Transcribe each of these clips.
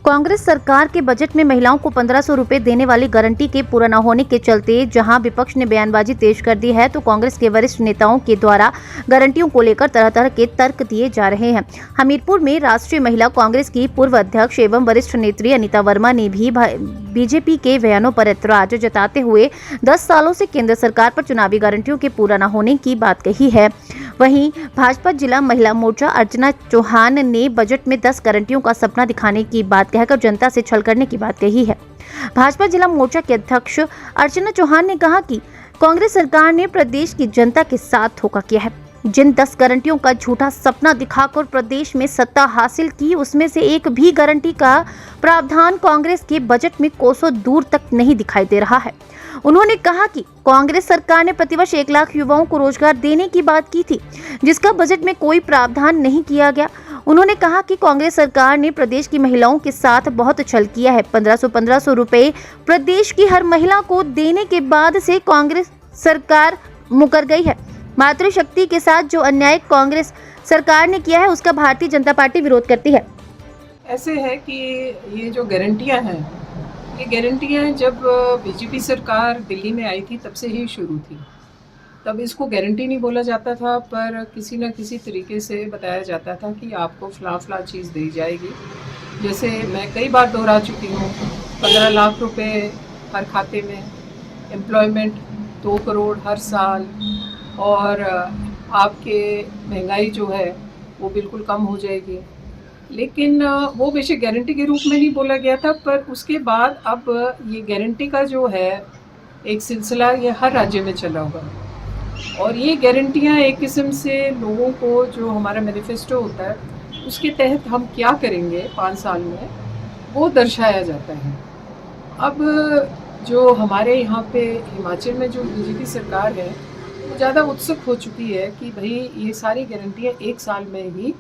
कांग्रेस सरकार के बजट में महिलाओं को 1500 रुपए देने वाली गारंटी के पूरा न होने के चलते जहां विपक्ष ने बयानबाजी तेज कर दी है, तो कांग्रेस के वरिष्ठ नेताओं के द्वारा गारंटियों को लेकर तरह तरह के तर्क दिए जा रहे हैं। हमीरपुर में राष्ट्रीय महिला कांग्रेस की पूर्व अध्यक्ष एवं वरिष्ठ नेत्री अनीता वर्मा ने भी बीजेपी के बयानों पर ऐतराज जताते हुए 10 सालों से केंद्र सरकार पर चुनावी गारंटियों के पूरा न होने की बात कही है। वहीं भाजपा जिला महिला मोर्चा अर्चना चौहान ने बजट में 10 गारंटियों का सपना दिखाने की बात कहकर जनता से छल करने की बात कही है। भाजपा जिला मोर्चा के अध्यक्ष अर्चना चौहान ने कहा कि कांग्रेस सरकार ने प्रदेश की जनता के साथ धोखा किया है। जिन 10 गारंटियों का झूठा सपना दिखाकर प्रदेश में सत्ता हासिल की, उसमें से एक भी गारंटी का प्रावधान कांग्रेस के बजट में कोसों दूर तक नहीं दिखाई दे रहा है। उन्होंने कहा कि कांग्रेस सरकार ने प्रतिवर्ष 1 लाख युवाओं को रोजगार देने की बात की थी, जिसका बजट में कोई प्रावधान नहीं किया गया। उन्होंने कहा कि कांग्रेस सरकार ने प्रदेश की महिलाओं के साथ बहुत छल किया है। 1500 रुपए प्रदेश की हर महिला को देने के बाद से कांग्रेस सरकार मुकर गई है। मातृशक्ति के साथ जो अन्याय कांग्रेस सरकार ने किया है, उसका भारतीय जनता पार्टी विरोध करती है। ऐसे है कि ये जो गारंटियां हैं, ये गारंटियां जब बीजेपी सरकार दिल्ली में आई थी तब से ही शुरू थी। तब इसको गारंटी नहीं बोला जाता था, पर किसी न किसी तरीके से बताया जाता था कि आपको फलां चीज़ दी जाएगी। जैसे मैं कई बार दोहरा चुकी हूँ, 15 लाख रुपए हर खाते में, एम्प्लॉयमेंट 2 करोड़ हर साल, और आपके महंगाई जो है वो बिल्कुल कम हो जाएगी। लेकिन वो बेशक गारंटी के रूप में नहीं बोला गया था, पर उसके बाद अब ये गारंटी का जो है एक सिलसिला ये हर राज्य में चला हुआ है। और ये गारंटियाँ एक किस्म से लोगों को, जो हमारा मैनिफेस्टो होता है उसके तहत हम क्या करेंगे 5 साल में, वो दर्शाया जाता है। अब जो हमारे यहाँ पे हिमाचल में जो बीजेपी सरकार है वो ज़्यादा उत्सुक हो चुकी है कि भाई ये सारी गारंटियाँ 1 साल में ही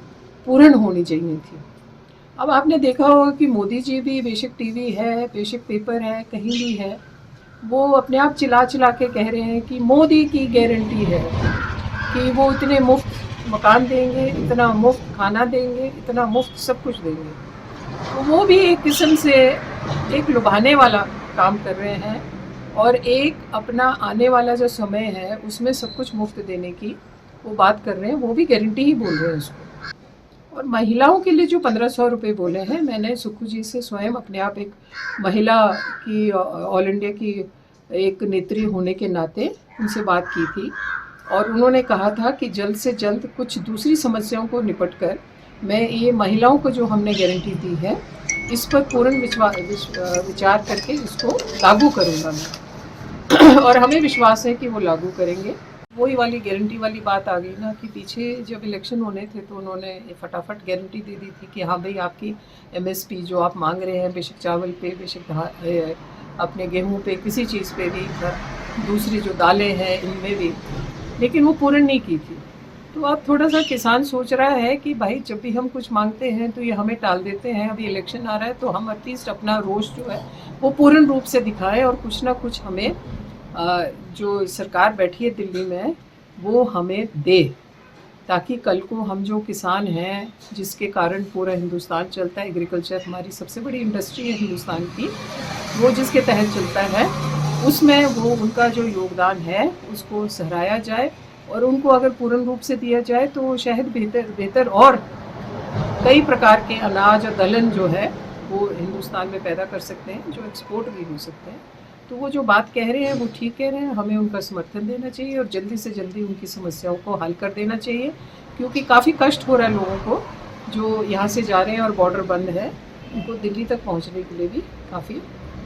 पूर्ण होनी चाहिए थी। अब आपने देखा होगा कि मोदी जी भी, बेशक टीवी है, बेशक पेपर है, कहीं भी है, वो अपने आप चिल्ला चिल्ला के कह रहे हैं कि मोदी की गारंटी है कि वो इतने मुफ्त मकान देंगे, इतना मुफ्त खाना देंगे, इतना मुफ्त सब कुछ देंगे। तो वो भी एक किस्म से एक लुभाने वाला काम कर रहे हैं, और एक अपना आने वाला जो समय है उसमें सब कुछ मुफ्त देने की वो बात कर रहे हैं, वो भी गारंटी ही बोल रहे हैं उसको। और महिलाओं के लिए जो 1500 रुपये बोले हैं, मैंने सुक्खू जी से स्वयं, अपने आप एक महिला की, ऑल इंडिया की एक नेत्री होने के नाते उनसे बात की थी, और उन्होंने कहा था कि जल्द से जल्द कुछ दूसरी समस्याओं को निपट कर मैं ये महिलाओं को जो हमने गारंटी दी है इस पर पूर्ण विचार करके इसको लागू करूँगा मैं। और हमें विश्वास है कि वो लागू करेंगे। वही वाली गारंटी वाली बात आ गई ना कि पीछे जब इलेक्शन होने थे तो उन्होंने फटाफट गारंटी दे दी थी कि हाँ भाई, आपकी एमएसपी जो आप मांग रहे हैं, बेशक चावल पे, बेशक अपने गेहूं पे, किसी चीज़ पे भी, दूसरी जो दालें हैं इनमें भी, लेकिन वो पूर्ण नहीं की थी। तो अब थोड़ा सा किसान सोच रहा है कि भाई जब भी हम कुछ मांगते हैं तो ये हमें टाल देते हैं, अभी इलेक्शन आ रहा है तो हम एटलीस्ट अपना रोष जो है वो पूर्ण रूप से दिखाएं, और कुछ ना कुछ हमें जो सरकार बैठी है दिल्ली में वो हमें दे, ताकि कल को हम जो किसान हैं, जिसके कारण पूरा हिंदुस्तान चलता है, एग्रीकल्चर हमारी सबसे बड़ी इंडस्ट्री है हिंदुस्तान की, वो जिसके तहत चलता है, उसमें वो उनका जो योगदान है उसको सराहाया जाए, और उनको अगर पूर्ण रूप से दिया जाए तो शायद बेहतर और कई प्रकार के अनाज और दलहन जो है वो हिंदुस्तान में पैदा कर सकते हैं, जो एक्सपोर्ट भी हो सकते हैं। तो वो जो बात कह रहे हैं वो ठीक कह रहे हैं, हमें उनका समर्थन देना चाहिए और जल्दी से जल्दी उनकी समस्याओं को हल कर देना चाहिए, क्योंकि काफ़ी कष्ट हो रहा है लोगों को जो यहाँ से जा रहे हैं और बॉर्डर बंद है, उनको दिल्ली तक पहुँचने के लिए भी काफ़ी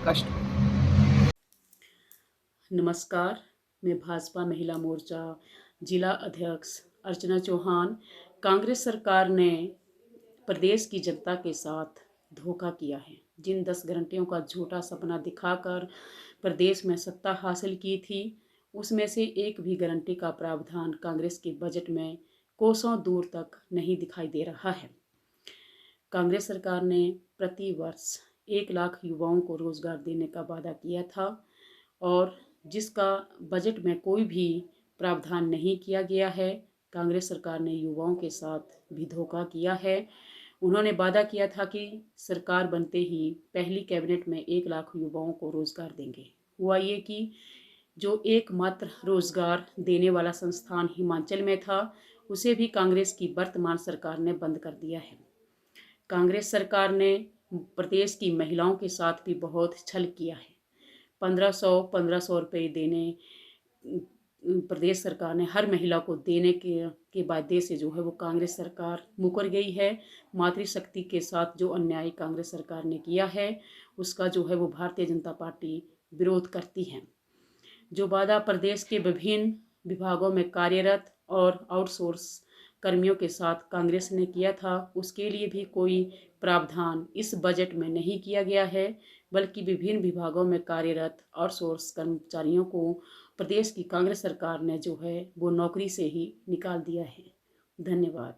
कष्ट हो रहा है। नमस्कार, मैं भाजपा महिला मोर्चा जिला अध्यक्ष अर्चना चौहान। कांग्रेस सरकार ने प्रदेश की जनता के साथ धोखा किया है। जिन 10 गारंटियों का झूठा सपना दिखाकर प्रदेश में सत्ता हासिल की थी, उसमें से एक भी गारंटी का प्रावधान कांग्रेस के बजट में कोसों दूर तक नहीं दिखाई दे रहा है। कांग्रेस सरकार ने प्रति वर्ष 1 लाख युवाओं को रोजगार देने का वादा किया था, और जिसका बजट में कोई भी प्रावधान नहीं किया गया है। कांग्रेस सरकार ने युवाओं के साथ भी धोखा किया है। उन्होंने वादा किया था कि सरकार बनते ही पहली कैबिनेट में 1 लाख युवाओं को रोजगार देंगे। हुआ ये कि जो एकमात्र रोजगार देने वाला संस्थान हिमाचल में था, उसे भी कांग्रेस की वर्तमान सरकार ने बंद कर दिया है। कांग्रेस सरकार ने प्रदेश की महिलाओं के साथ भी बहुत छल किया है। 1500 रुपये देने प्रदेश सरकार ने हर महिला को देने के वादे से जो है वो कांग्रेस सरकार मुकर गई है। मातृशक्ति के साथ जो अन्याय कांग्रेस सरकार ने किया है, उसका जो है वो भारतीय जनता पार्टी विरोध करती है। जो वादा प्रदेश के विभिन्न विभागों में कार्यरत और आउटसोर्स कर्मियों के साथ कांग्रेस ने किया था, उसके लिए भी कोई प्रावधान इस बजट में नहीं किया गया है, बल्कि विभिन्न विभागों में कार्यरत आउटसोर्स कर्मचारियों को प्रदेश की कांग्रेस सरकार ने जो है वो नौकरी से ही निकाल दिया है। धन्यवाद।